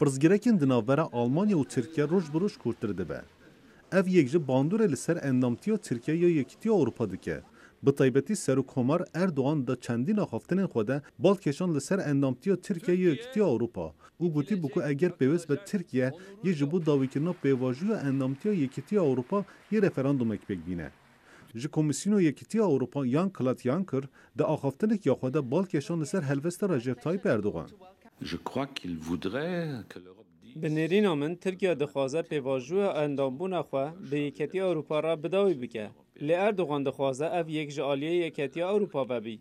پرزگرکین دناوره آلمانیا و ترکیه روش بروش کورتر دبه. اف یک جه باندوره لسر اندامتیا ترکیه یا یکیتی اروپا دکه. به طیبتی سرو کمار اردوغان دا چندین آخافتن خوده بالکشان لسر اندامتیا ترکیه یا یکیتی اروپا. او گوتی بکو اگر پیوست به ترکیه یه جبو داویکرنا پیواجی و اندامتیا یکیتی اروپا یه رفراندوم اکبک بینه. ji Komisyonu Yekîtiya Avropa yan Claude Juncker da axaftinek ya xwe de balkêşan li ser helvesta Recep Tayyip Erdogan. Bi nêrîna min Tirkiye dixwaze pêvajoya endambûna xwe bi Yekîtiya Ewropa re bidawî bike. Lê Erdogan dixwaze ev yek ji aliyê Yekîtiya Ewropa vebî.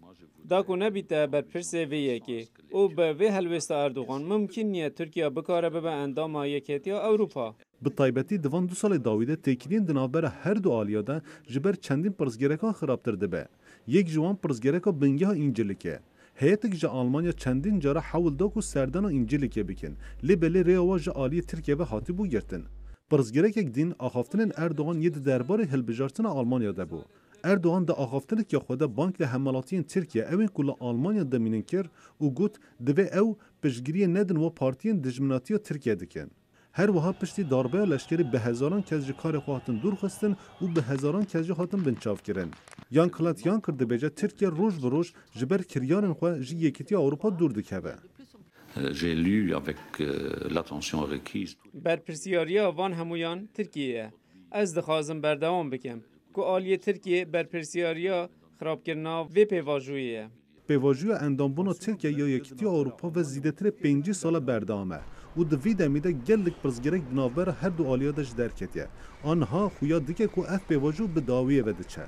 Da ku nebîte berpirsê vê yekê û bi vê helwesta Erdogan mumkîn niye Tirkiye bikare bibe endama Yekîtiya Ewropa. Bi taybetî divan du salê dawî de têkiliyên di navbera her du aliya de ji ber çendîn pirsgerekan xirabtir dibe. Yek ji wan pirsgereka bingeha İncirlik e. Heyetek ji Almanya çendîn cara hewl da ku serdana İncirlikê bikin. Lê belê rêya wa ji aliyê Tirkiye ve hatibû girtin. Pirsgerekek din axaftinên Erdogan yê di derbarê hilbijartina Almanya de bû. Erdogan da axaftinek ya xwe de bank li hemelatiyên Tirkiye evên ku li Almanya de mînin kir û got divê ew piştgiriyê nedin wa partiyên dijminatiya Tirkiye dikin. Her wiha piştî darbeya leşkerî bi hezaran kes ji karê xwe hatin dûrxistin û bi hezaran kes jî hatin binçavkirin. Yan Claude Juncker dibêje Tirkiye roj bi roj ji ber kiryarên xwe ji Yekîtiya Ewropa dûr dikeve. J'ai lu avec l'attention requise. Berpirsiyariya van hemûyan Tirkiye. Ez dixwazim berdewam bikim ku aliyê Tirkiye berpirsiyariya xirabkirina vê pêvajûyê ye. Pêvajoya endambûna Tirkiye ya Yekîtiya Ewropa ve zîdetirê 5 sala berdewam e. û di vî demê de gelek pirsgerek di navbera her du aliya de ji derketiye. Anha xuya dike ku ev pêvajo bi dawiyê ve diçe.